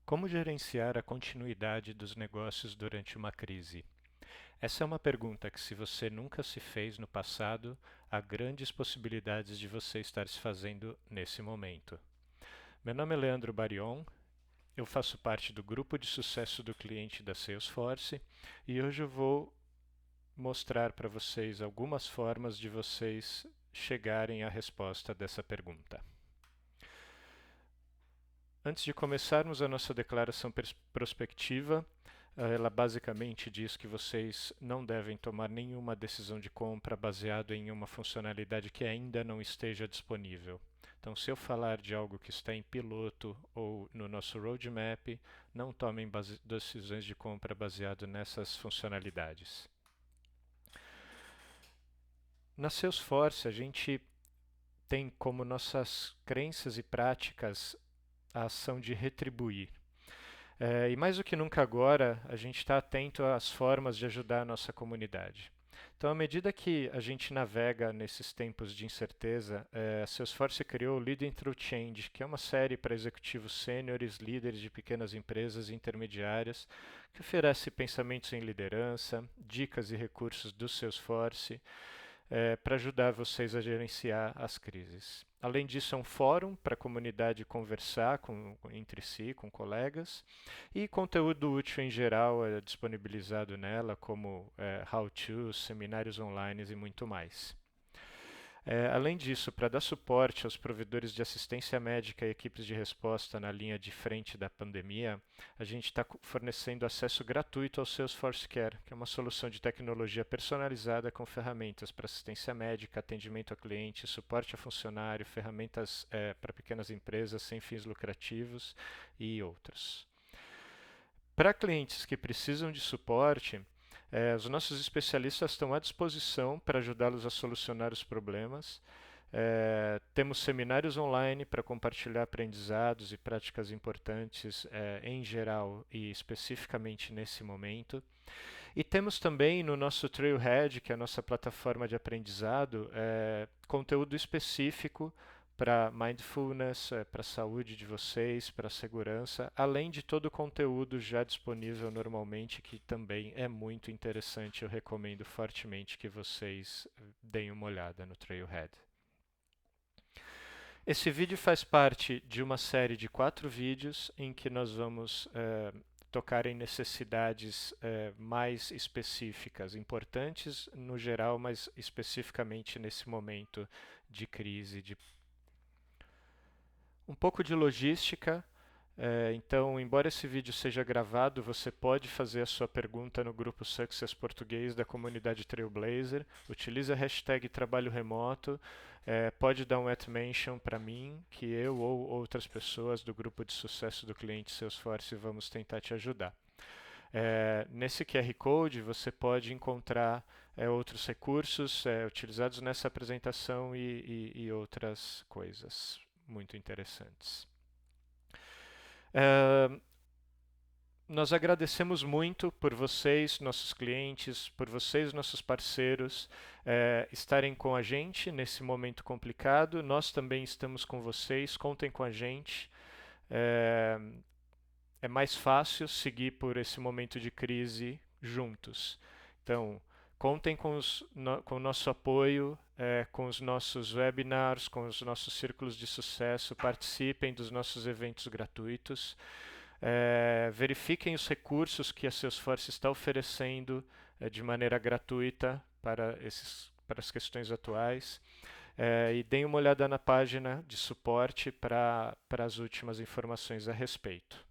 Como gerenciar a continuidade dos negócios durante uma crise? Essa é uma pergunta que, se você nunca se fez no passado, há grandes possibilidades de você estar se fazendo nesse momento. Meu nome é Leandro Barion, eu faço parte do grupo de sucesso do cliente da Salesforce e hoje eu vou mostrar para vocês algumas formas de vocês chegarem à resposta dessa pergunta. Antes de começarmos a nossa declaração prospectiva, ela basicamente diz que vocês não devem tomar nenhuma decisão de compra baseado em uma funcionalidade que ainda não esteja disponível. Então, se eu falar de algo que está em piloto ou no nosso roadmap, não tomem decisões de compra baseado nessas funcionalidades. Na Salesforce, a gente tem como nossas crenças e práticas a ação de retribuir. E mais do que nunca agora, a gente está atento às formas de ajudar a nossa comunidade. Então, à medida que a gente navega nesses tempos de incerteza, a Salesforce criou o Leading Through Change, que é uma série para executivos sêniores, líderes de pequenas empresas e intermediárias, que oferece pensamentos em liderança, dicas e recursos do Salesforce, para ajudar vocês a gerenciar as crises. Além disso, é um fórum para a comunidade conversar entre si, com colegas, e conteúdo útil em geral é disponibilizado nela, como how-tos, seminários online e muito mais. Além disso, para dar suporte aos provedores de assistência médica e equipes de resposta na linha de frente da pandemia, a gente está fornecendo acesso gratuito ao Salesforce Care, que é uma solução de tecnologia personalizada com ferramentas para assistência médica, atendimento a cliente, suporte a funcionário, ferramentas para pequenas empresas sem fins lucrativos e outros. Para clientes que precisam de suporte, os nossos especialistas estão à disposição para ajudá-los a solucionar os problemas. Temos seminários online para compartilhar aprendizados e práticas importantes em geral e especificamente nesse momento. E temos também no nosso Trailhead, que é a nossa plataforma de aprendizado, conteúdo específico para mindfulness, para a saúde de vocês, para a segurança, além de todo o conteúdo já disponível normalmente, que também é muito interessante. Eu recomendo fortemente que vocês deem uma olhada no Trailhead. Esse vídeo faz parte de uma série de 4 vídeos em que nós vamos tocar em necessidades mais específicas, importantes no geral, mas especificamente nesse momento de crise. Um pouco de logística. Então, embora esse vídeo seja gravado, você pode fazer a sua pergunta no grupo Success Português da comunidade Trailblazer. Utilize a hashtag trabalho remoto. Pode dar um @mention para mim, que eu ou outras pessoas do grupo de sucesso do cliente Salesforce vamos tentar te ajudar. Nesse QR Code você pode encontrar outros recursos utilizados nessa apresentação e outras coisas muito interessantes. Nós agradecemos muito por vocês, nossos clientes, por vocês, nossos parceiros, estarem com a gente nesse momento complicado. Nós também estamos com vocês, contem com a gente. É mais fácil seguir por esse momento de crise juntos. Então, contem com o nosso apoio, com os nossos webinars, com os nossos círculos de sucesso, participem dos nossos eventos gratuitos. Verifiquem os recursos que a Salesforce está oferecendo de maneira gratuita para as questões atuais. E deem uma olhada na página de suporte para as últimas informações a respeito.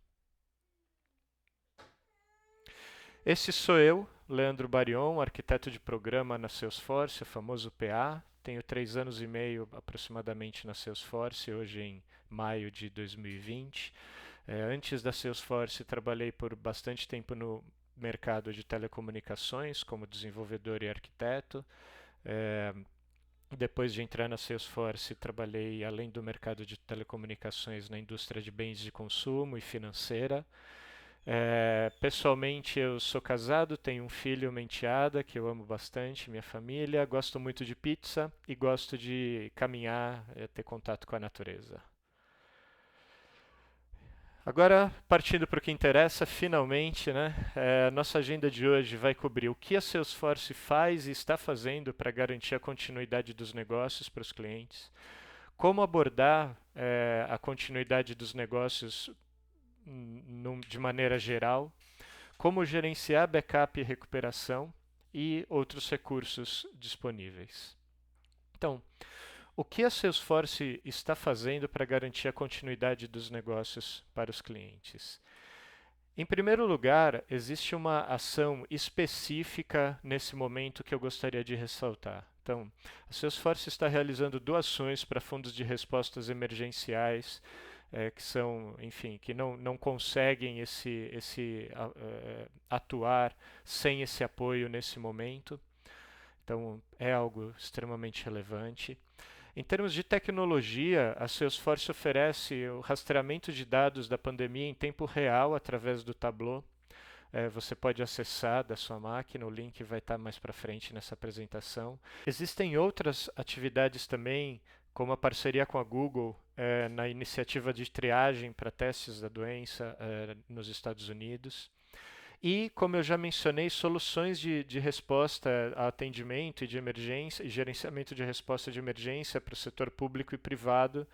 Esse sou eu, Leandro Barion, arquiteto de programa na Salesforce, o famoso PA. Tenho 3 anos e meio aproximadamente na Salesforce, hoje em maio de 2020. Antes da Salesforce, trabalhei por bastante tempo no mercado de telecomunicações, como desenvolvedor e arquiteto. Depois de entrar na Salesforce, trabalhei, além do mercado de telecomunicações, na indústria de bens de consumo e financeira. Pessoalmente, eu sou casado, tenho um filho, uma enteada, que eu amo bastante, minha família. Gosto muito de pizza e gosto de caminhar, ter contato com a natureza. Agora, partindo para o que interessa, finalmente, né? Nossa agenda de hoje vai cobrir o que a Salesforce faz e está fazendo para garantir a continuidade dos negócios para os clientes, como abordar a continuidade dos negócios de maneira geral, como gerenciar backup e recuperação e outros recursos disponíveis. Então, o que a Salesforce está fazendo para garantir a continuidade dos negócios para os clientes? Em primeiro lugar, existe uma ação específica nesse momento que eu gostaria de ressaltar. Então, a Salesforce está realizando doações para fundos de respostas emergenciais, que são, enfim, que não conseguem atuar sem esse apoio nesse momento. Então, é algo extremamente relevante. Em termos de tecnologia, a Salesforce oferece o rastreamento de dados da pandemia em tempo real através do Tableau. Você pode acessar da sua máquina, o link vai estar mais para frente nessa apresentação. Existem outras atividades também, como a parceria com a Google na iniciativa de triagem para testes da doença nos Estados Unidos. E, como eu já mencionei, soluções de resposta a atendimento e de emergência e gerenciamento de resposta de emergência para o setor público e privado,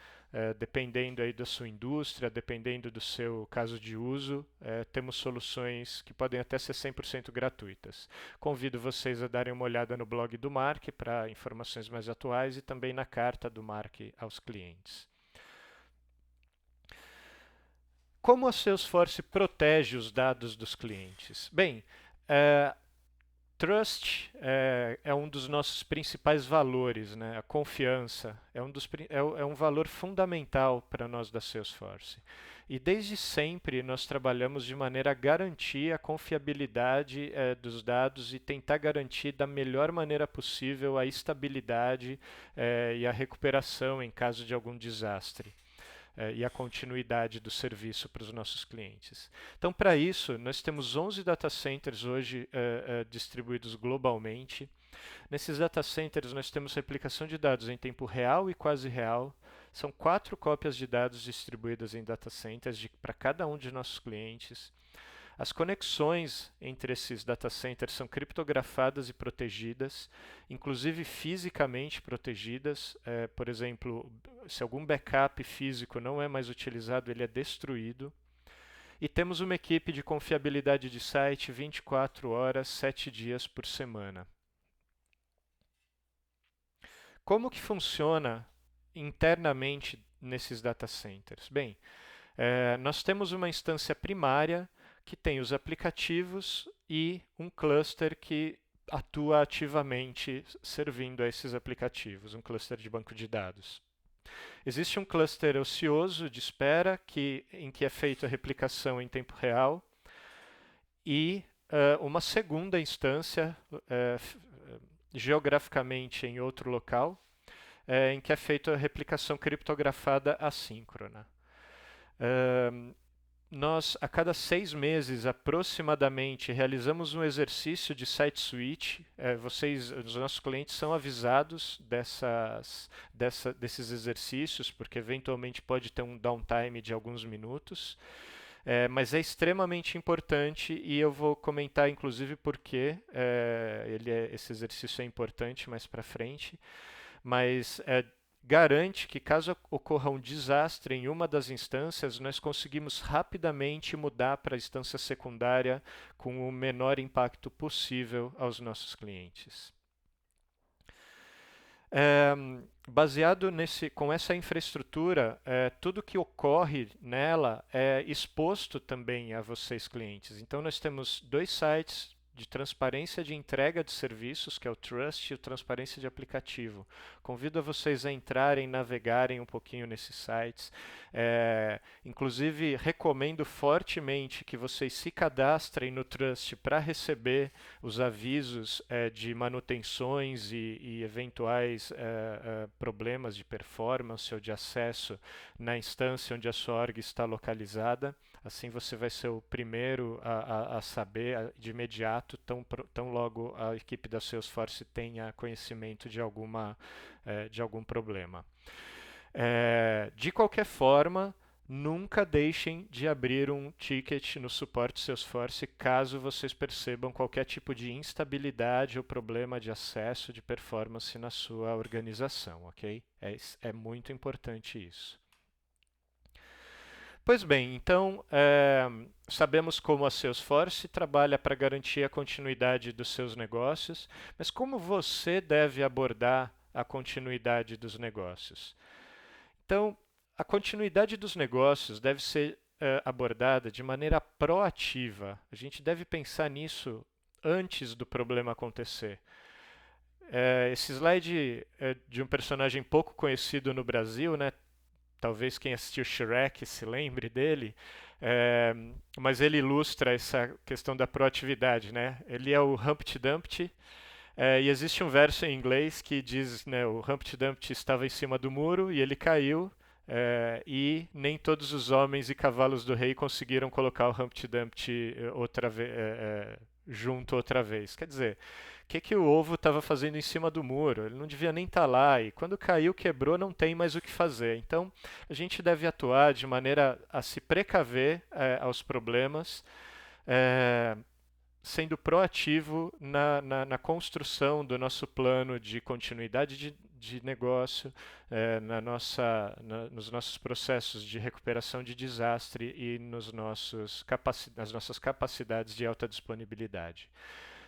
dependendo aí da sua indústria, dependendo do seu caso de uso, temos soluções que podem até ser 100% gratuitas. Convido vocês a darem uma olhada no blog do Mark para informações mais atuais e também na carta do Mark aos clientes. Como a Salesforce protege os dados dos clientes? Bem, Trust é um dos nossos principais valores, né? A confiança é um valor fundamental para nós da Salesforce. E desde sempre nós trabalhamos de maneira a garantir a confiabilidade dos dados e tentar garantir da melhor maneira possível a estabilidade e a recuperação em caso de algum desastre e a continuidade do serviço para os nossos clientes. Então, para isso, nós temos 11 data centers hoje distribuídos globalmente. Nesses data centers, nós temos replicação de dados em tempo real e quase real. São 4 cópias de dados distribuídas em data centers para cada um de nossos clientes. As conexões entre esses data centers são criptografadas e protegidas, inclusive fisicamente protegidas. Por exemplo, se algum backup físico não é mais utilizado, ele é destruído. E temos uma equipe de confiabilidade de site 24 horas, 7 dias por semana. Como que funciona internamente nesses data centers? Bem, nós temos uma instância primária que tem os aplicativos e um cluster que atua ativamente servindo a esses aplicativos, um cluster de banco de dados. Existe um cluster ocioso de espera em que é feita a replicação em tempo real e uma segunda instância geograficamente em outro local em que é feita a replicação criptografada assíncrona. Nós, a cada 6 meses, aproximadamente, realizamos um exercício de site switch. Os nossos clientes são avisados desses exercícios, porque eventualmente pode ter um downtime de alguns minutos. Mas é extremamente importante e eu vou comentar, inclusive, por que esse exercício é importante mais para frente. Mas garante que caso ocorra um desastre em uma das instâncias, nós conseguimos rapidamente mudar para a instância secundária com o menor impacto possível aos nossos clientes. Baseado com essa infraestrutura, tudo que ocorre nela é exposto também a vocês clientes. Então nós temos 2 sites de transparência de entrega de serviços, que é o Trust, e o transparência de aplicativo. Convido a vocês a entrarem, navegarem um pouquinho nesses sites. Inclusive, recomendo fortemente que vocês se cadastrem no Trust para receber os avisos de manutenções e eventuais problemas de performance ou de acesso na instância onde a sua org está localizada. Assim você vai ser o primeiro a saber de imediato, tão logo a equipe da Salesforce tenha conhecimento de algum problema. De qualquer forma, nunca deixem de abrir um ticket no suporte Salesforce caso vocês percebam qualquer tipo de instabilidade ou problema de acesso, de performance na sua organização, ok? É muito importante isso. Pois bem, então sabemos como a Salesforce trabalha para garantir a continuidade dos seus negócios, mas como você deve abordar a continuidade dos negócios? Então, a continuidade dos negócios deve ser abordada de maneira proativa. A gente deve pensar nisso antes do problema acontecer. Esse slide é de um personagem pouco conhecido no Brasil, né? Talvez quem assistiu Shrek se lembre dele, mas ele ilustra essa questão da proatividade, né? Ele é o Humpty Dumpty, e existe um verso em inglês que diz, né, o Humpty Dumpty estava em cima do muro e ele caiu, e nem todos os homens e cavalos do rei conseguiram colocar o Humpty Dumpty junto outra vez. Quer dizer, o que o ovo estava fazendo em cima do muro? Ele não devia nem estar lá, e quando caiu, quebrou, não tem mais o que fazer. Então, a gente deve atuar de maneira a se precaver aos problemas, é, sendo proativo na construção do nosso plano de continuidade de negócio, nos nossos processos de recuperação de desastre e nas nossas capacidades de alta disponibilidade.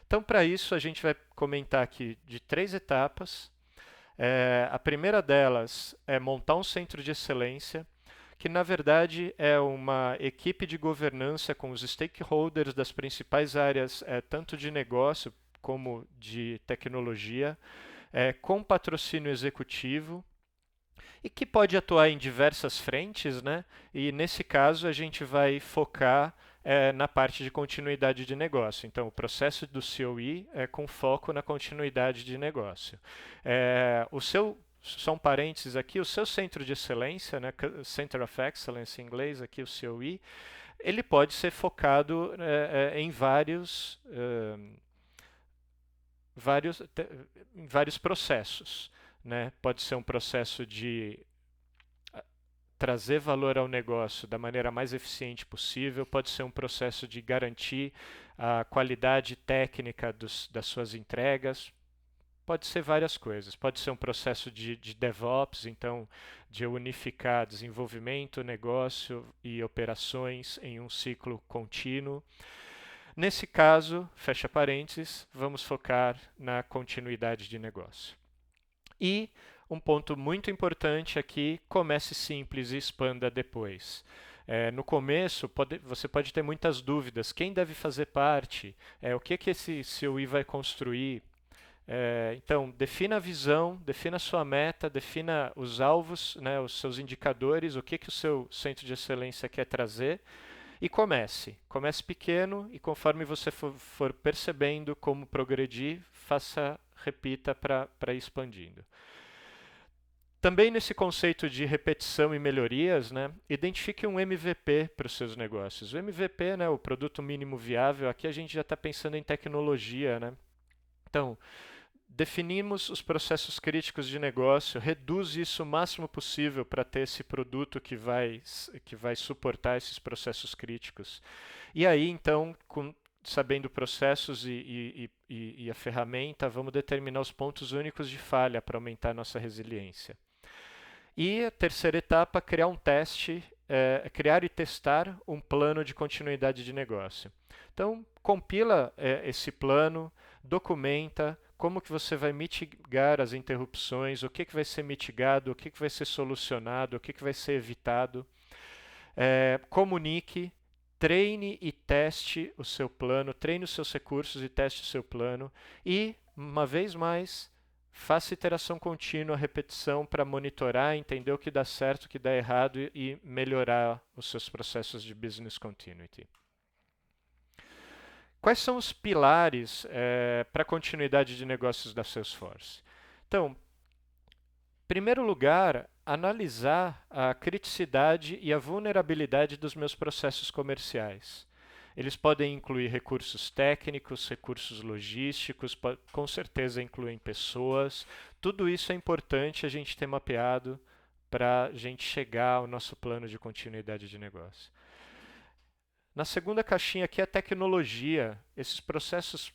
Então, para isso, a gente vai comentar aqui de 3 etapas. A primeira delas é montar um centro de excelência, que na verdade é uma equipe de governança com os stakeholders das principais áreas, tanto de negócio como de tecnologia, com patrocínio executivo e que pode atuar em diversas frentes, né? E nesse caso a gente vai focar na parte de continuidade de negócio. Então, o processo do COE é com foco na continuidade de negócio. Só um parênteses aqui, o seu centro de excelência, né, Center of Excellence em inglês, aqui o COE, ele pode ser focado em vários processos. Né? Pode ser um processo de trazer valor ao negócio da maneira mais eficiente possível, pode ser um processo de garantir a qualidade técnica das suas entregas, pode ser várias coisas. Pode ser um processo de DevOps, então de unificar desenvolvimento, negócio e operações em um ciclo contínuo. Nesse caso, fecha parênteses, vamos focar na continuidade de negócio. E um ponto muito importante aqui, comece simples e expanda depois. No começo, você pode ter muitas dúvidas. Quem deve fazer parte? O que esse COE vai construir? Então, defina a visão, defina a sua meta, defina os alvos, né, os seus indicadores, o que o seu centro de excelência quer trazer e comece. Comece pequeno e conforme você for percebendo como progredir, repita para ir expandindo. Também nesse conceito de repetição e melhorias, né, identifique um MVP para os seus negócios. O MVP, né, o produto mínimo viável, aqui a gente já está pensando em tecnologia. Né? Então, definimos os processos críticos de negócio, reduz isso o máximo possível para ter esse produto que vai suportar esses processos críticos. E aí, então, sabendo processos e a ferramenta, vamos determinar os pontos únicos de falha para aumentar a nossa resiliência. E a terceira etapa, criar um teste, criar e testar um plano de continuidade de negócio. Então, compila esse plano, documenta como que você vai mitigar as interrupções, o que vai ser mitigado, o que vai ser solucionado, o que vai ser evitado. Comunique, treine e teste o seu plano, treine os seus recursos e teste o seu plano. E, uma vez mais, faça iteração contínua, repetição para monitorar, entender o que dá certo, o que dá errado e melhorar os seus processos de business continuity. Quais são os pilares para a continuidade de negócios da Salesforce? Então, em primeiro lugar, analisar a criticidade e a vulnerabilidade dos meus processos comerciais. Eles podem incluir recursos técnicos, recursos logísticos, com certeza incluem pessoas. Tudo isso é importante a gente ter mapeado para a gente chegar ao nosso plano de continuidade de negócio. Na segunda caixinha aqui é a tecnologia. Esses processos,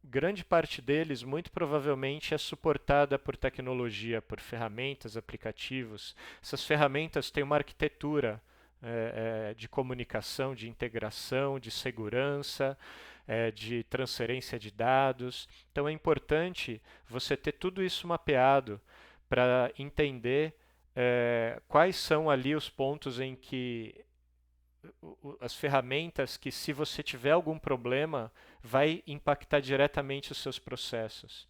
grande parte deles, muito provavelmente, é suportada por tecnologia, por ferramentas, aplicativos. Essas ferramentas têm uma arquitetura de comunicação, de integração, de segurança, de transferência de dados. Então é importante você ter tudo isso mapeado para entender quais são ali os pontos em que as ferramentas que, se você tiver algum problema, vai impactar diretamente os seus processos.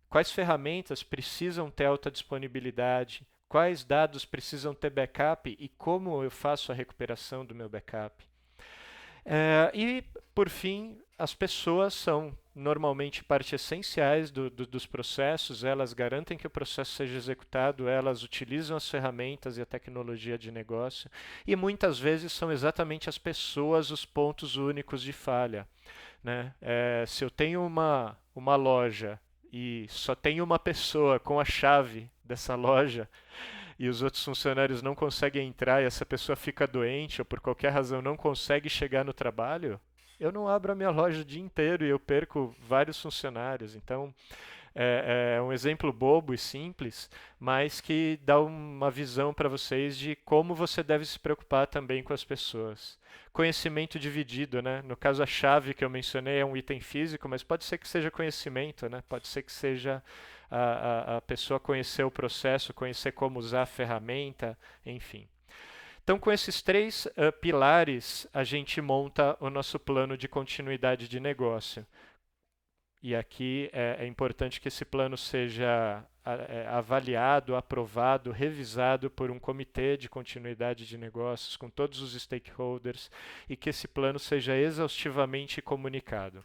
Quais ferramentas precisam ter alta disponibilidade? Quais dados precisam ter backup e como eu faço a recuperação do meu backup? E, por fim, as pessoas são normalmente parte essenciais dos processos, elas garantem que o processo seja executado, elas utilizam as ferramentas e a tecnologia de negócio, e muitas vezes são exatamente as pessoas os pontos únicos de falha, né? Se eu tenho uma loja e só tem uma pessoa com a chave dessa loja, e os outros funcionários não conseguem entrar e essa pessoa fica doente ou por qualquer razão não consegue chegar no trabalho, eu não abro a minha loja o dia inteiro e eu perco vários funcionários. Então, é um exemplo bobo e simples, mas que dá uma visão para vocês de como você deve se preocupar também com as pessoas. Conhecimento dividido, né? No caso, a chave que eu mencionei é um item físico, mas pode ser que seja conhecimento, né? Pode ser que seja a pessoa conhecer o processo, conhecer como usar a ferramenta, enfim. Então, com esses três pilares, a gente monta o nosso plano de continuidade de negócio. E aqui é importante que esse plano seja avaliado, aprovado, revisado por um comitê de continuidade de negócios com todos os stakeholders e que esse plano seja exaustivamente comunicado.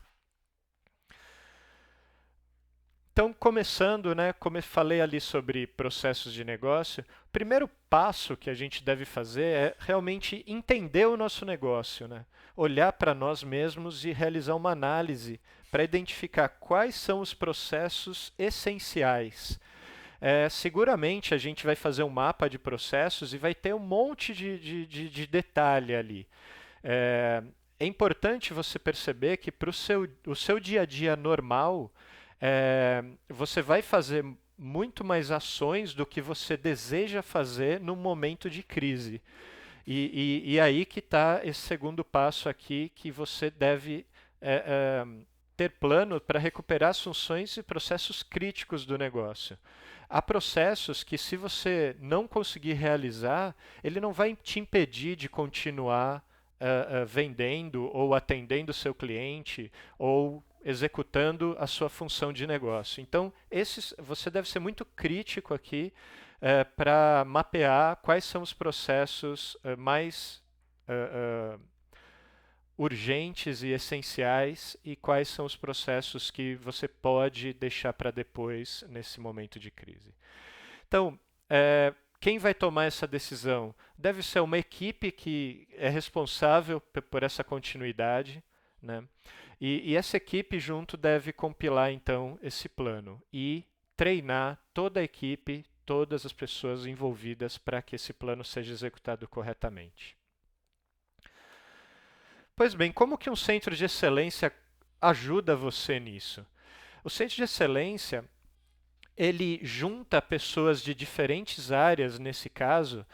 Então, começando, né, como eu falei ali sobre processos de negócio, o primeiro passo que a gente deve fazer é realmente entender o nosso negócio, né? Olhar para nós mesmos e realizar uma análise para identificar quais são os processos essenciais. Seguramente a gente vai fazer um mapa de processos e vai ter um monte de detalhe ali. É importante você perceber que para o seu dia a dia normal, você vai fazer muito mais ações do que você deseja fazer num momento de crise. E aí que está esse segundo passo aqui, que você deve ter plano para recuperar as funções e processos críticos do negócio. Há processos que, se você não conseguir realizar, ele não vai te impedir de continuar vendendo ou atendendo o seu cliente ou executando a sua função de negócio. Então, você deve ser muito crítico aqui para mapear quais são os processos mais urgentes e essenciais e quais são os processos que você pode deixar para depois nesse momento de crise. Então, quem vai tomar essa decisão? Deve ser uma equipe que é responsável por essa continuidade, né? E essa equipe junto deve compilar então esse plano e treinar toda a equipe, todas as pessoas envolvidas para que esse plano seja executado corretamente. Pois bem, como que um centro de excelência ajuda você nisso? O centro de excelência, ele junta pessoas de diferentes áreas, nesse caso,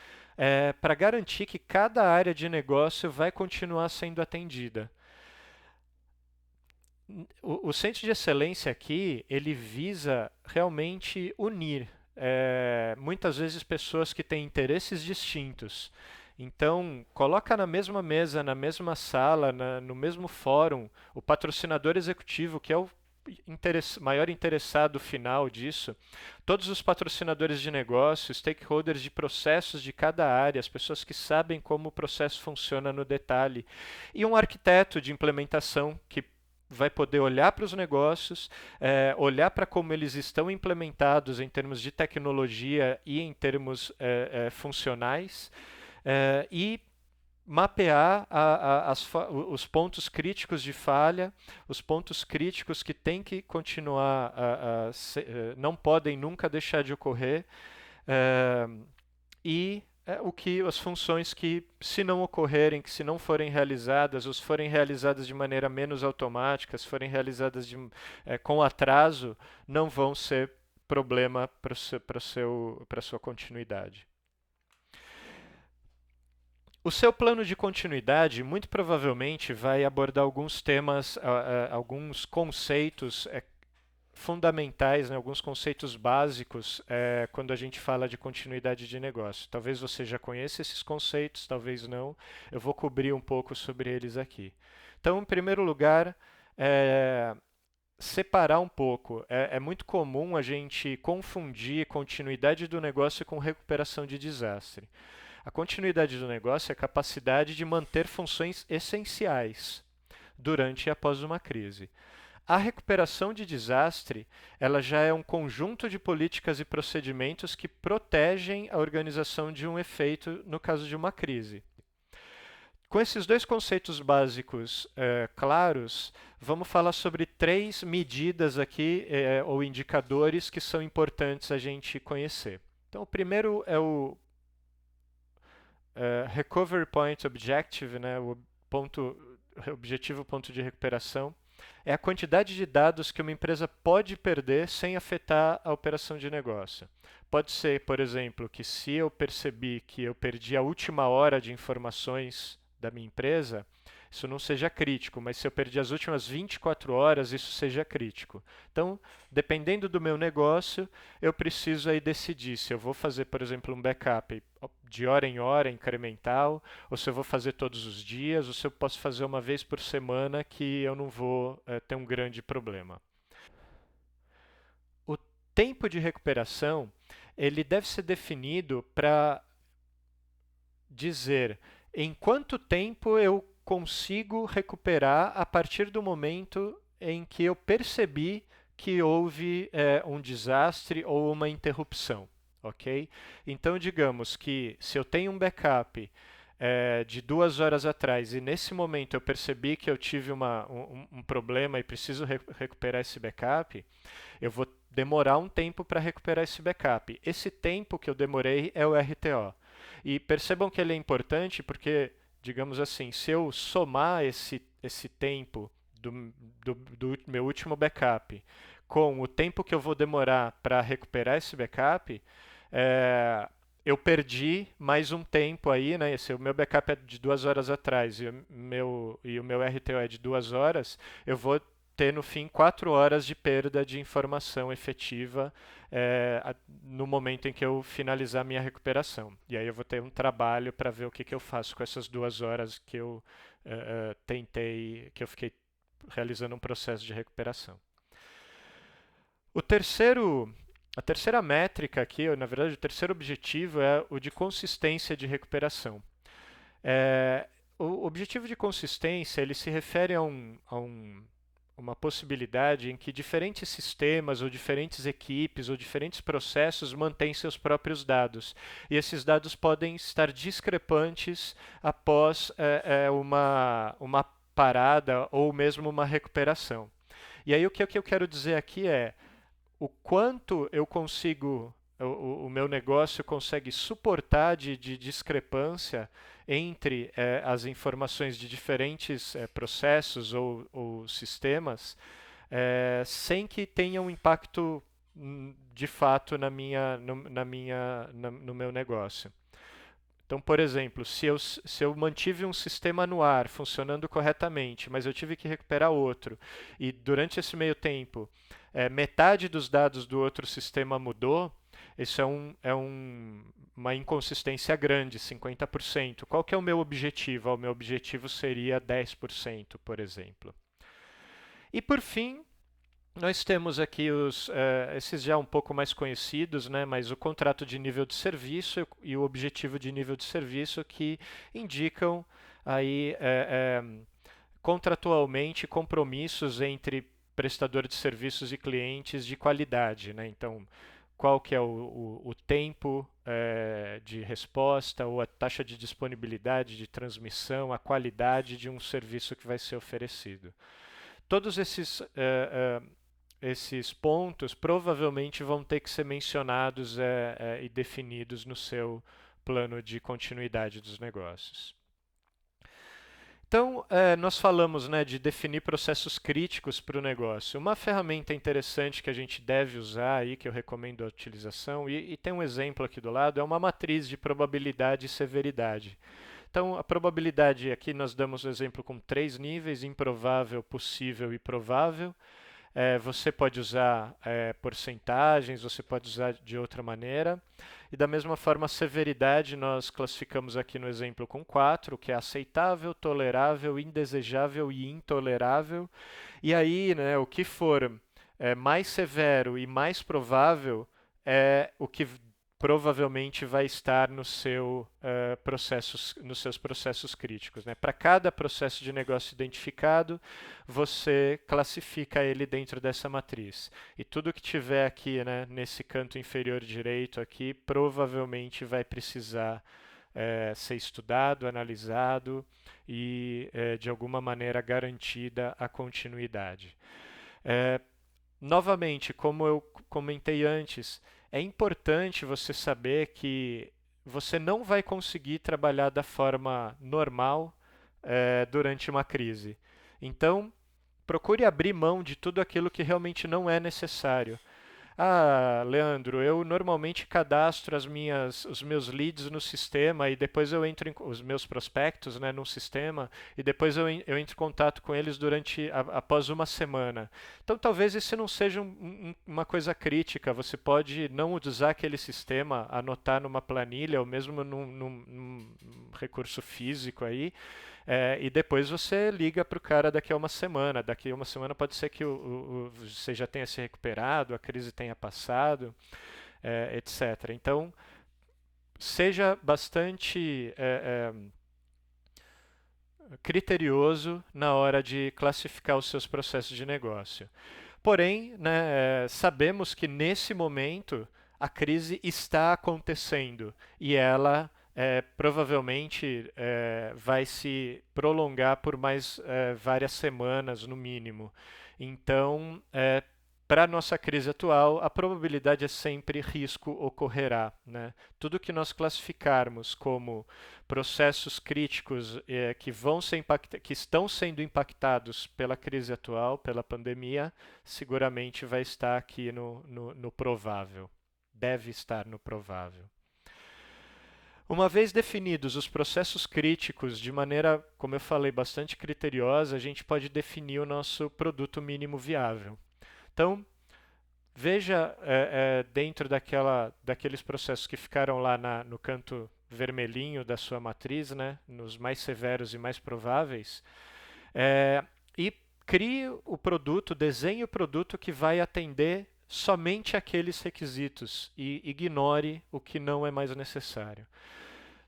para garantir que cada área de negócio vai continuar sendo atendida. O centro de excelência aqui, ele visa realmente unir muitas vezes pessoas que têm interesses distintos. Então, coloca na mesma mesa, na mesma sala, no mesmo fórum, o patrocinador executivo, que é o maior interessado final disso, todos os patrocinadores de negócio, stakeholders de processos de cada área, as pessoas que sabem como o processo funciona no detalhe, e um arquiteto de implementação que vai poder olhar para os negócios, olhar para como eles estão implementados em termos de tecnologia e em termos funcionais, e mapear os pontos críticos de falha, os pontos críticos que têm que continuar, não podem nunca deixar de ocorrer, e as funções que, se não ocorrerem, que se não forem realizadas, ou se forem realizadas de maneira menos automática, se forem realizadas com atraso, não vão ser problema para a sua continuidade. O seu plano de continuidade muito provavelmente vai abordar alguns temas, alguns conceitos fundamentais, né, alguns conceitos básicos quando a gente fala de continuidade de negócio. Talvez você já conheça esses conceitos, talvez não. Eu vou cobrir um pouco sobre eles aqui. Então, em primeiro lugar, separar um pouco. É muito comum a gente confundir continuidade do negócio com recuperação de desastre. A continuidade do negócio é a capacidade de manter funções essenciais durante e após uma crise. A recuperação de desastre, ela já é um conjunto de políticas e procedimentos que protegem a organização de um efeito no caso de uma crise. Com esses dois conceitos básicos claros, vamos falar sobre três medidas aqui, ou indicadores, que são importantes a gente conhecer. Então, o primeiro é o Recovery Point Objective, né, o objetivo ponto de recuperação. É a quantidade de dados que uma empresa pode perder sem afetar a operação de negócio. Pode ser, por exemplo, que se eu percebi que eu perdi a última hora de informações da minha empresa, isso não seja crítico, mas se eu perdi as últimas 24 horas, isso seja crítico. Então, dependendo do meu negócio, eu preciso aí decidir se eu vou fazer, por exemplo, um backup de hora em hora, incremental, ou se eu vou fazer todos os dias, ou se eu posso fazer uma vez por semana que eu não vou ter um grande problema. O tempo de recuperação, ele deve ser definido para dizer em quanto tempo eu consigo recuperar a partir do momento em que eu percebi que houve um desastre ou uma interrupção, ok? Então, digamos que se eu tenho um backup de 2 horas atrás e nesse momento eu percebi que eu tive um problema e preciso recuperar esse backup, eu vou demorar um tempo para recuperar esse backup. Esse tempo que eu demorei é o RTO. E percebam que ele é importante porque, digamos assim, se eu somar esse tempo do meu último backup com o tempo que eu vou demorar para recuperar esse backup, eu perdi mais um tempo aí, né? Se o meu backup é de 2 horas atrás e o meu RTO é de 2 horas, eu vou ter no fim 4 horas de perda de informação efetiva no momento em que eu finalizar minha recuperação. E aí eu vou ter um trabalho para ver o que eu faço com essas 2 horas que eu que eu fiquei realizando um processo de recuperação. A terceira métrica aqui, ou, na verdade, o terceiro objetivo é o de consistência de recuperação. O objetivo de consistência ele se refere a uma possibilidade em que diferentes sistemas ou diferentes equipes ou diferentes processos mantêm seus próprios dados. E esses dados podem estar discrepantes após uma parada ou mesmo uma recuperação. E aí o que eu quero dizer aqui é o quanto eu consigo, o meu negócio consegue suportar de discrepância entre as informações de diferentes processos ou sistemas, sem que tenha um impacto de fato no meu negócio. Então, por exemplo, se eu mantive um sistema no ar funcionando corretamente, mas eu tive que recuperar outro, e durante esse meio tempo metade dos dados do outro sistema mudou, isso uma inconsistência grande, 50%. Qual que é o meu objetivo? O meu objetivo seria 10%, por exemplo. E por fim, nós temos aqui esses já um pouco mais conhecidos, né, mas o contrato de nível de serviço e o objetivo de nível de serviço que indicam aí contratualmente compromissos entre prestador de serviços e clientes de qualidade, né? Então, qual que é o tempo de resposta ou a taxa de disponibilidade de transmissão, a qualidade de um serviço que vai ser oferecido. Todos esses pontos provavelmente vão ter que ser mencionados e definidos no seu plano de continuidade dos negócios. Então, nós falamos, né, de definir processos críticos para o negócio. Uma ferramenta interessante que a gente deve usar aí, que eu recomendo a utilização, e tem um exemplo aqui do lado, é uma matriz de probabilidade e severidade. Então, a probabilidade, aqui nós damos o exemplo com 3 níveis: improvável, possível e provável. Você pode usar porcentagens, você pode usar de outra maneira. E da mesma forma, a severidade nós classificamos aqui no exemplo com 4, que é aceitável, tolerável, indesejável e intolerável. E aí, né, o que for mais severo e mais provável é o que provavelmente vai estar no seu, nos seus processos críticos, né? Para cada processo de negócio identificado, você classifica ele dentro dessa matriz. E tudo que tiver aqui, né, nesse canto inferior direito aqui, provavelmente vai precisar ser estudado, analisado e, de alguma maneira, garantida a continuidade. Novamente, como eu comentei antes, é importante você saber que você não vai conseguir trabalhar da forma normal durante uma crise. Então, procure abrir mão de tudo aquilo que realmente não é necessário. Ah, Leandro, eu normalmente cadastro os meus leads no sistema e depois eu entro os meus prospectos, né, no sistema e depois eu entro em contato com eles após uma semana. Então talvez isso não seja uma coisa crítica. Você pode não usar aquele sistema, anotar numa planilha ou mesmo num recurso físico aí. E depois você liga para o cara daqui a uma semana. Daqui a uma semana pode ser que você já tenha se recuperado, a crise tenha passado, etc. Então, seja bastante criterioso na hora de classificar os seus processos de negócio. Porém, né, sabemos que nesse momento a crise está acontecendo e ela provavelmente vai se prolongar por mais várias semanas, no mínimo. Então, para a nossa crise atual, a probabilidade é sempre risco ocorrerá, né? Tudo que nós classificarmos como processos críticos que estão sendo impactados pela crise atual, pela pandemia, seguramente vai estar aqui no provável. Deve estar no provável. Uma vez definidos os processos críticos de maneira, como eu falei, bastante criteriosa, a gente pode definir o nosso produto mínimo viável. Então, veja dentro daqueles processos que ficaram lá no canto vermelhinho da sua matriz, né, nos mais severos e mais prováveis, e crie o produto, desenhe o produto que vai atender somente aqueles requisitos e ignore o que não é mais necessário.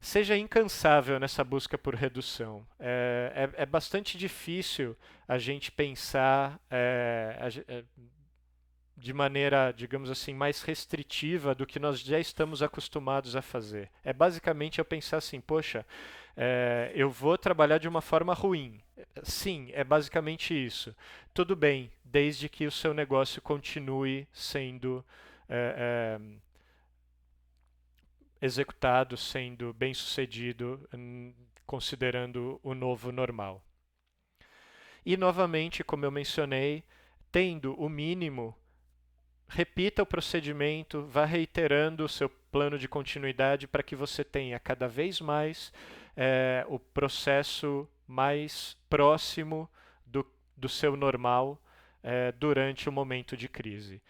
Seja incansável nessa busca por redução. É bastante difícil a gente pensar de maneira, digamos assim, mais restritiva do que nós já estamos acostumados a fazer. É basicamente eu pensar assim, poxa, eu vou trabalhar de uma forma ruim. Sim, é basicamente isso. Tudo bem, desde que o seu negócio continue sendo executado, sendo bem sucedido, considerando o novo normal. E novamente, como eu mencionei, tendo o mínimo, repita o procedimento, vá reiterando o seu plano de continuidade para que você tenha cada vez mais o processo mais próximo do seu normal durante o momento de crise.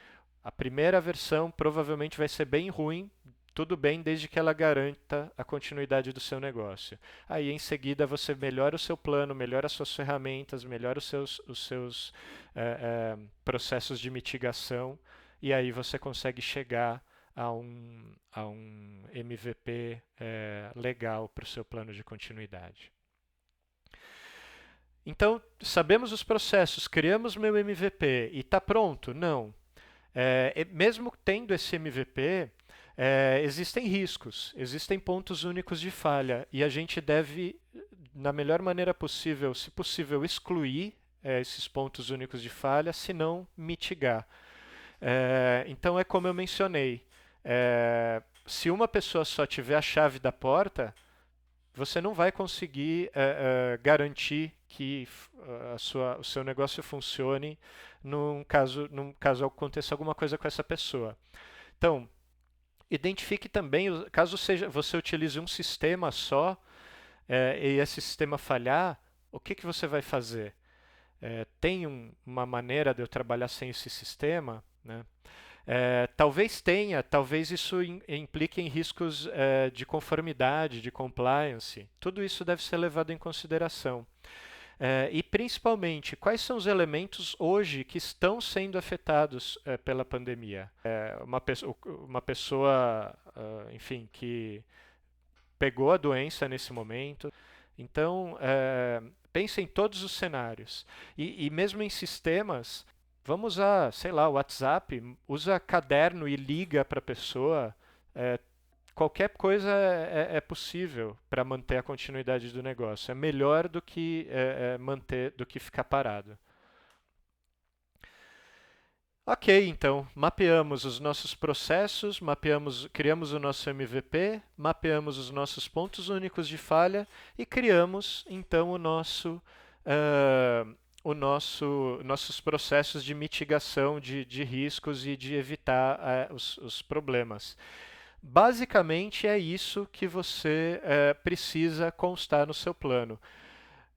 A primeira versão provavelmente vai ser bem ruim, tudo bem desde que ela garanta a continuidade do seu negócio. Aí em seguida você melhora o seu plano, melhora as suas ferramentas, melhora os seus processos de mitigação e aí você consegue chegar a um MVP legal para o seu plano de continuidade. Então, sabemos os processos, criamos meu MVP e está pronto? Não. Mesmo tendo esse MVP, existem riscos, existem pontos únicos de falha e a gente deve, na melhor maneira possível, se possível, excluir esses pontos únicos de falha, se não mitigar. Então é como eu mencionei, se uma pessoa só tiver a chave da porta, você não vai conseguir garantir que o seu negócio funcione num caso aconteça alguma coisa com essa pessoa. Então, identifique também, caso você utilize um sistema só e esse sistema falhar, o que você vai fazer? Tem uma maneira de eu trabalhar sem esse sistema? Né? Talvez tenha, talvez isso implique em riscos de conformidade, de compliance. Tudo isso deve ser levado em consideração. E principalmente, quais são os elementos hoje que estão sendo afetados pela pandemia? Uma pessoa, enfim, que pegou a doença nesse momento. Então, pense em todos os cenários. E mesmo em sistemas, vamos usar, sei lá, o WhatsApp, usa caderno e liga para a pessoa. Qualquer coisa é possível para manter a continuidade do negócio. É melhor do que manter, do que ficar parado. Ok, então, mapeamos os nossos processos, criamos o nosso MVP, mapeamos os nossos pontos únicos de falha e criamos, então, nossos processos de mitigação de riscos e de evitar os problemas. Basicamente, é isso que você precisa constar no seu plano.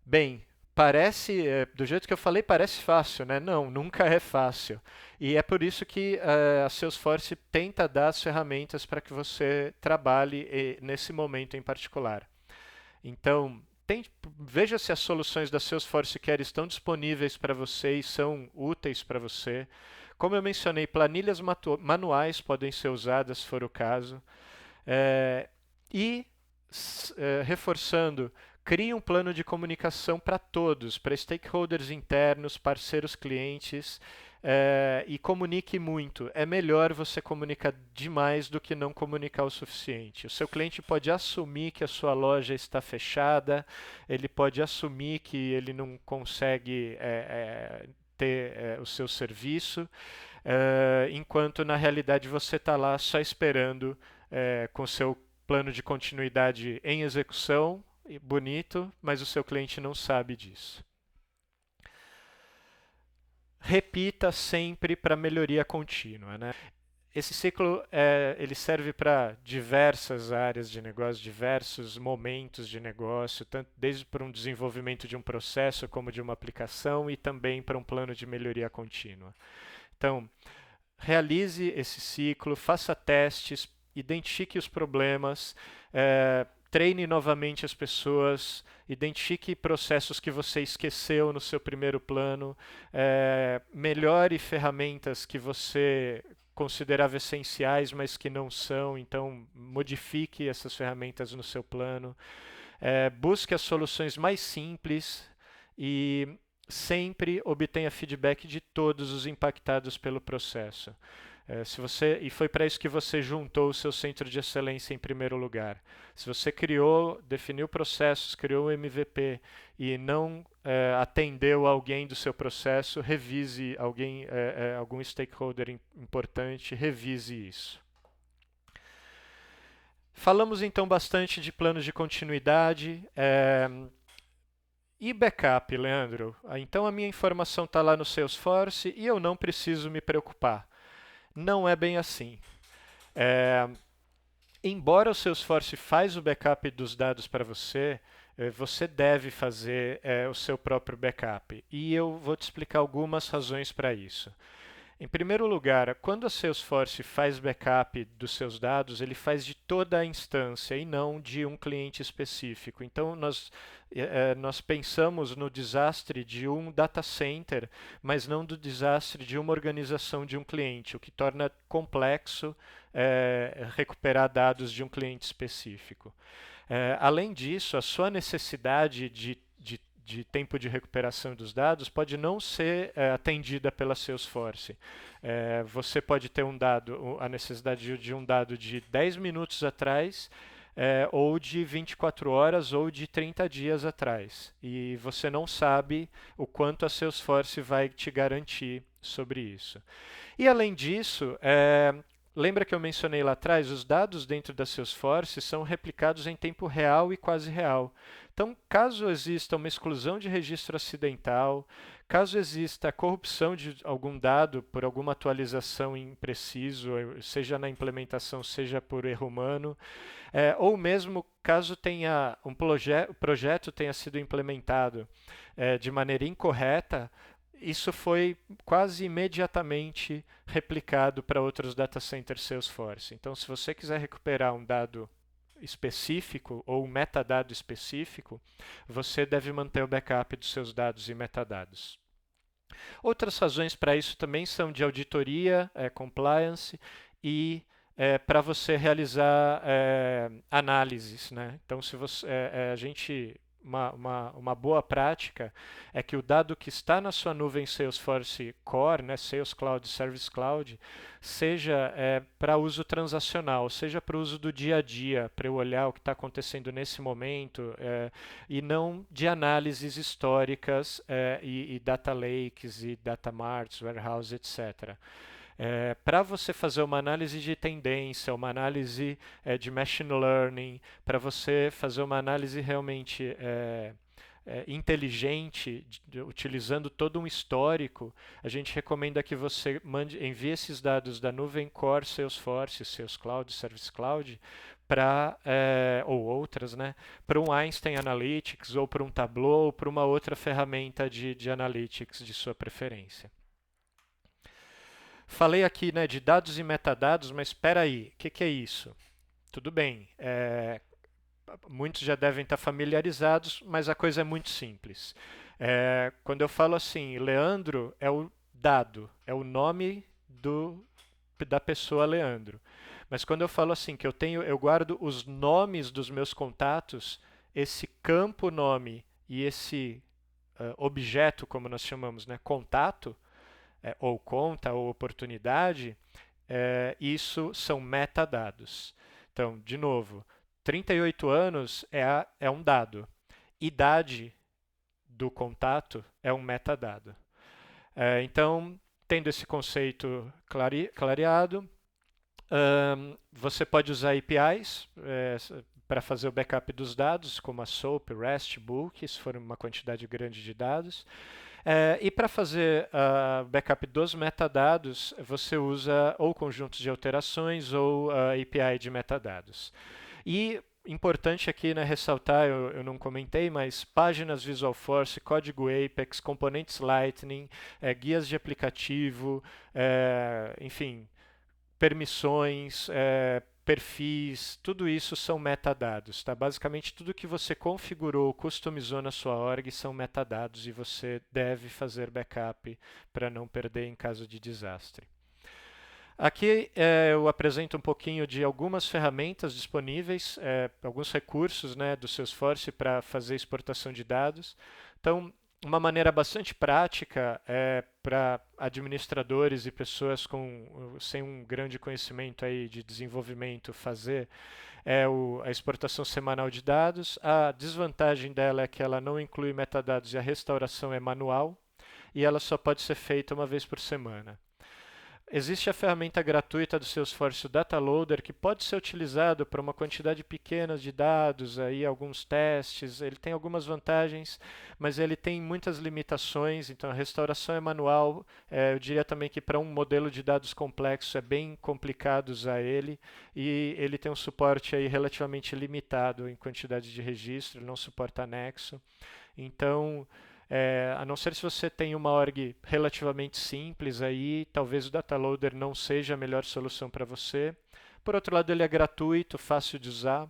Bem, parece, do jeito que eu falei, parece fácil, né? Não, nunca é fácil. E é por isso que a Salesforce tenta dar as ferramentas para que você trabalhe nesse momento em particular. Então, veja se as soluções da Salesforce Care estão disponíveis para você e são úteis para você. Como eu mencionei, planilhas manuais podem ser usadas, se for o caso. E, reforçando, crie um plano de comunicação para todos, para stakeholders internos, parceiros clientes, e comunique muito. É melhor você comunicar demais do que não comunicar o suficiente. O seu cliente pode assumir que a sua loja está fechada, ele pode assumir que ele não consegue ter o seu serviço, enquanto na realidade você está lá só esperando com o seu plano de continuidade em execução, bonito, mas o seu cliente não sabe disso. Repita sempre para melhoria contínua, né? Esse ciclo ele serve para diversas áreas de negócio, diversos momentos de negócio, tanto desde para um desenvolvimento de um processo como de uma aplicação e também para um plano de melhoria contínua. Então, realize esse ciclo, faça testes, identifique os problemas, treine novamente as pessoas, identifique processos que você esqueceu no seu primeiro plano, melhore ferramentas que você considerava essenciais, mas que não são, então modifique essas ferramentas no seu plano, busque as soluções mais simples e sempre obtenha feedback de todos os impactados pelo processo. E foi para isso que você juntou o seu centro de excelência em primeiro lugar. Se você definiu processos, criou o MVP e não atendeu alguém do seu processo, revise algum stakeholder importante, revise isso. Falamos então bastante de planos de continuidade. E backup, Leandro? Então a minha informação está lá no Salesforce e eu não preciso me preocupar. Não é bem assim. Embora o Salesforce faz o backup dos dados para você, você deve fazer o seu próprio backup. E eu vou te explicar algumas razões para isso. Em primeiro lugar, quando a Salesforce faz backup dos seus dados, ele faz de toda a instância e não de um cliente específico. Então, nós pensamos no desastre de um data center, mas não do desastre de uma organização de um cliente, o que torna complexo recuperar dados de um cliente específico. Além disso, a sua necessidade de tempo de recuperação dos dados pode não ser atendida pela Salesforce. Você pode ter a necessidade de um dado de 10 minutos atrás, ou de 24 horas, ou de 30 dias atrás. E você não sabe o quanto a Salesforce vai te garantir sobre isso. E além disso, lembra que eu mencionei lá atrás? Os dados dentro da Salesforce são replicados em tempo real e quase real. Então, caso exista uma exclusão de registro acidental, caso exista a corrupção de algum dado por alguma atualização impreciso, seja na implementação, seja por erro humano, ou mesmo caso tenha o projeto tenha sido implementado de maneira incorreta, isso foi quase imediatamente replicado para outros data centers Salesforce. Então, se você quiser recuperar um dado específico ou um metadado específico, você deve manter o backup dos seus dados e metadados. Outras razões para isso também são de auditoria, compliance e para você realizar análises, né? Então, se você, a gente uma boa prática é que o dado que está na sua nuvem Salesforce Core, né, Sales Cloud, Service Cloud, seja para uso transacional, seja para o uso do dia a dia, para eu olhar o que está acontecendo nesse momento, e não de análises históricas e data lakes e data marts, warehouse, etc. Para você fazer uma análise de tendência, uma análise de machine learning, para você fazer uma análise realmente inteligente, utilizando todo um histórico, a gente recomenda que você envie esses dados da nuvem Core Salesforce, Sales Cloud, Service Cloud, ou outras, né, para um Einstein Analytics, ou para um Tableau, ou para uma outra ferramenta de analytics de sua preferência. Falei aqui, né, de dados e metadados, mas espera aí, o que é isso? Tudo bem, muitos já devem estar familiarizados, mas a coisa é muito simples. Quando eu falo assim, Leandro é o dado, é o nome da pessoa Leandro. Mas quando eu falo assim que eu guardo os nomes dos meus contatos, esse campo nome e esse objeto, como nós chamamos, né, contato, ou conta ou oportunidade, isso são metadados. Então, de novo, 38 anos é um dado. Idade do contato é um metadado. Então, tendo esse conceito clareado, você pode usar APIs para fazer o backup dos dados, como a SOAP, REST, Book, se for uma quantidade grande de dados. E para fazer backup dos metadados, você usa ou conjuntos de alterações ou API de metadados. E importante aqui, né, ressaltar, eu não comentei, mas páginas Visual Force, código Apex, componentes Lightning, guias de aplicativo, enfim, permissões, perfis, tudo isso são metadados, tá? Basicamente, tudo que você configurou, customizou na sua org são metadados e você deve fazer backup para não perder em caso de desastre. Aqui eu apresento um pouquinho de algumas ferramentas disponíveis, alguns recursos, né, do Salesforce para fazer exportação de dados. Então, uma maneira bastante prática para administradores e pessoas sem um grande conhecimento aí de desenvolvimento fazer a exportação semanal de dados. A desvantagem dela é que ela não inclui metadados e a restauração é manual e ela só pode ser feita uma vez por semana. Existe a ferramenta gratuita do Salesforce, o Data Loader, que pode ser utilizado para uma quantidade pequena de dados, aí alguns testes. Ele tem algumas vantagens, mas ele tem muitas limitações. Então, a restauração é manual. Eu diria também que para um modelo de dados complexo é bem complicado usar ele. E ele tem um suporte aí relativamente limitado em quantidade de registro, ele não suporta anexo. Então, a não ser se você tem uma org relativamente simples, aí talvez o Data Loader não seja a melhor solução para você. Por outro lado, ele é gratuito, fácil de usar.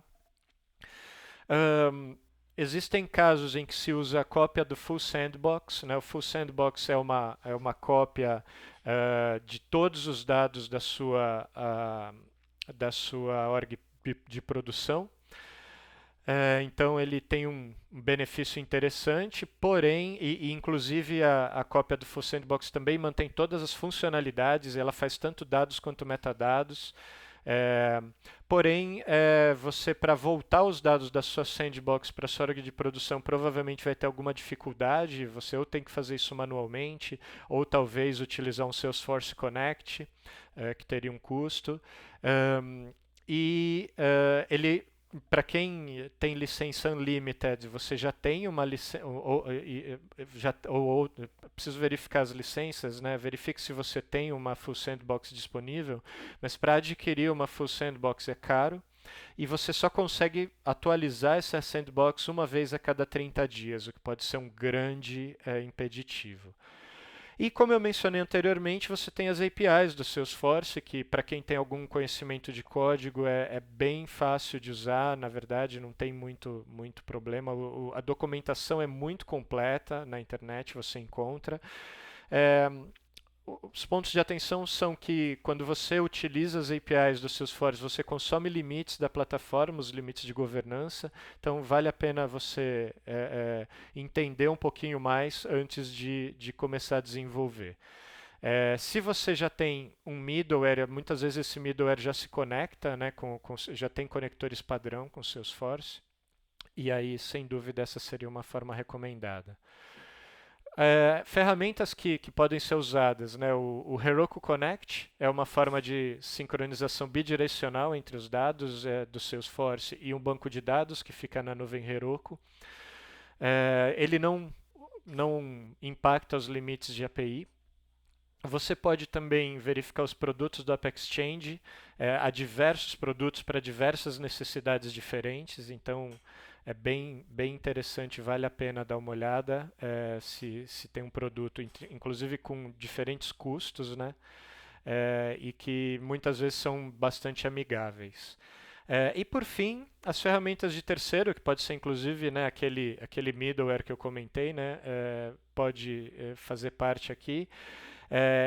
Existem casos em que se usa a cópia do Full Sandbox, né? O Full Sandbox é uma cópia de todos os dados da sua org de produção. Então ele tem um benefício interessante, porém, e inclusive a cópia do Full Sandbox também mantém todas as funcionalidades, ela faz tanto dados quanto metadados. É, porém, você para voltar os dados da sua sandbox para a sua org de produção provavelmente vai ter alguma dificuldade. Você ou tem que fazer isso manualmente, ou talvez utilizar um Salesforce Connect, que teria um custo. Um, ele para quem tem licença unlimited, você já tem uma licença, preciso verificar as licenças, né? Verifique se você tem uma full sandbox disponível, mas para adquirir uma full sandbox é caro e você só consegue atualizar essa sandbox uma vez a cada 30 dias, o que pode ser um grande impeditivo. E como eu mencionei anteriormente, você tem as APIs do Salesforce, que para quem tem algum conhecimento de código é bem fácil de usar, na verdade não tem muito problema. A documentação é muito completa na internet, você encontra. É, os pontos de atenção são que quando você utiliza as APIs do Salesforce, você consome limites da plataforma, os limites de governança. Então, vale a pena você entender um pouquinho mais antes de começar a desenvolver. Se você já tem um middleware, muitas vezes esse middleware já se conecta, né, já tem conectores padrão com o Salesforce. E aí, sem dúvida, essa seria uma forma recomendada. Ferramentas que podem ser usadas, né? O Heroku Connect é uma forma de sincronização bidirecional entre os dados do Salesforce e um banco de dados que fica na nuvem Heroku. Ele não impacta os limites de API. Você pode também verificar os produtos do App Exchange. Há diversos produtos para diversas necessidades diferentes, então é bem interessante, vale a pena dar uma olhada se tem um produto, inclusive com diferentes custos, né? E que muitas vezes são bastante amigáveis. E por fim, as ferramentas de terceiro, que pode ser inclusive, né, aquele middleware que eu comentei, né, pode fazer parte aqui.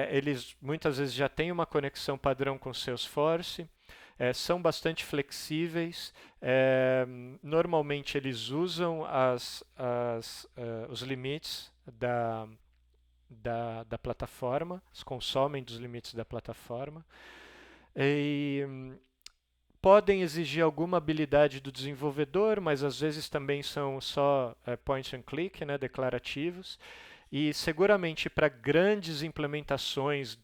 Eles muitas vezes já têm uma conexão padrão com Salesforce, são bastante flexíveis. Normalmente eles usam os limites da plataforma, eles consomem dos limites da plataforma. E podem exigir alguma habilidade do desenvolvedor, mas às vezes também são só point and click, né, declarativos. E seguramente para grandes implementações,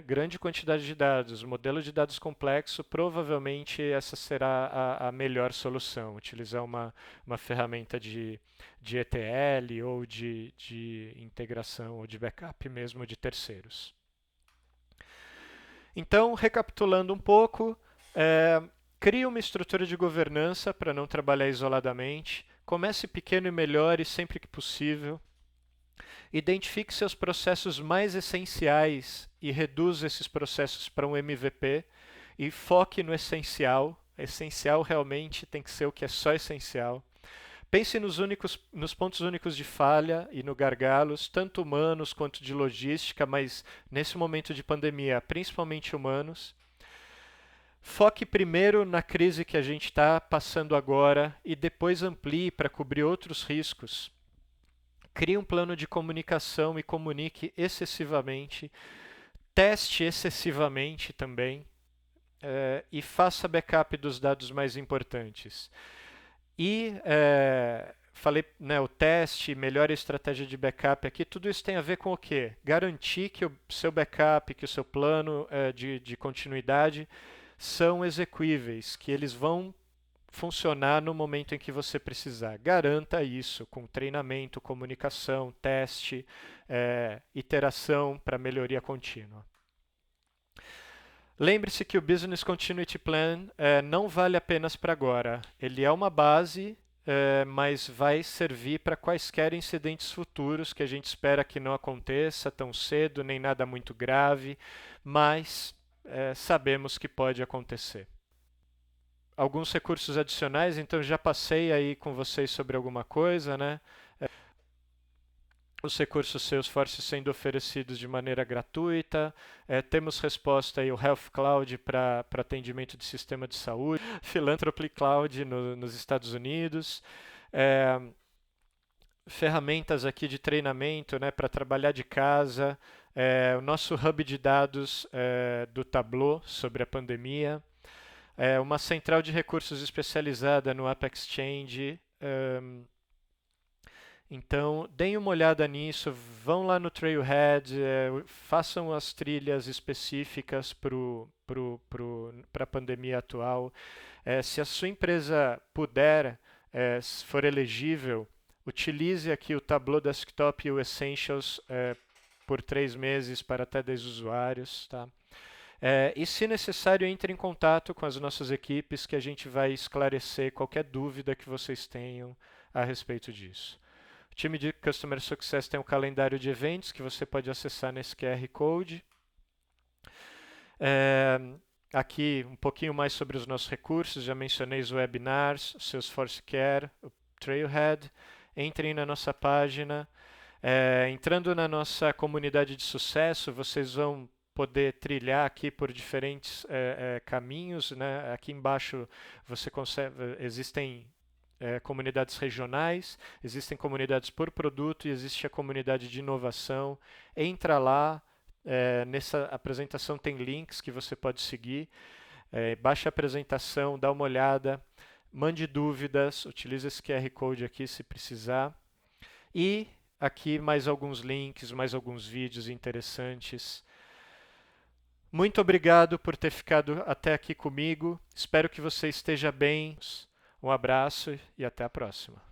grande quantidade de dados, modelo de dados complexo, provavelmente essa será a melhor solução, utilizar uma ferramenta de ETL ou de integração ou de backup mesmo de terceiros. Então, recapitulando um pouco, crie uma estrutura de governança para não trabalhar isoladamente, comece pequeno e melhore sempre que possível. Identifique seus processos mais essenciais e reduza esses processos para um MVP e foque no essencial. Essencial realmente tem que ser o que é só essencial. Pense nos pontos únicos de falha e no gargalos, tanto humanos quanto de logística, mas nesse momento de pandemia, principalmente humanos. Foque primeiro na crise que a gente está passando agora e depois amplie para cobrir outros riscos. Crie um plano de comunicação e comunique excessivamente. Teste excessivamente também. E faça backup dos dados mais importantes. E falei, né, o teste, melhor estratégia de backup aqui, tudo isso tem a ver com o quê? Garantir que o seu backup, que o seu plano de continuidade são execuíveis, que eles vão funcionar no momento em que você precisar. Garanta isso com treinamento, comunicação, teste, iteração para melhoria contínua. Lembre-se que o Business Continuity Plan não vale apenas para agora. Ele é uma base, mas vai servir para quaisquer incidentes futuros que a gente espera que não aconteça tão cedo, nem nada muito grave, mas sabemos que pode acontecer. Alguns recursos adicionais, então já passei aí com vocês sobre alguma coisa, né? Os recursos Salesforce sendo oferecidos de maneira gratuita. Temos resposta aí o Health Cloud para atendimento de sistema de saúde, Philanthropy Cloud nos Estados Unidos. Ferramentas aqui de treinamento, né, para trabalhar de casa. O nosso hub de dados do Tableau sobre a pandemia. uma central de recursos especializada no App Exchange. Então, deem uma olhada nisso, vão lá no Trailhead, façam as trilhas específicas para a pandemia atual. Se a sua empresa puder, se for elegível, utilize aqui o Tableau Desktop e o Essentials por 3 meses para até 10 usuários. Tá? E, se necessário, entre em contato com as nossas equipes que a gente vai esclarecer qualquer dúvida que vocês tenham a respeito disso. O time de Customer Success tem um calendário de eventos que você pode acessar nesse QR Code. Aqui um pouquinho mais sobre os nossos recursos, já mencionei os webinars, Salesforce Care, o Trailhead. Entrem na nossa página. Entrando na nossa comunidade de sucesso, vocês vão poder trilhar aqui por diferentes caminhos. Né? Aqui embaixo você consegue, existem comunidades regionais, existem comunidades por produto e existe a comunidade de inovação. Entra lá, nessa apresentação tem links que você pode seguir. Baixe a apresentação, dá uma olhada, mande dúvidas, utilize esse QR Code aqui se precisar. E aqui mais alguns links, mais alguns vídeos interessantes. Muito obrigado por ter ficado até aqui comigo. Espero que você esteja bem. Um abraço e até a próxima.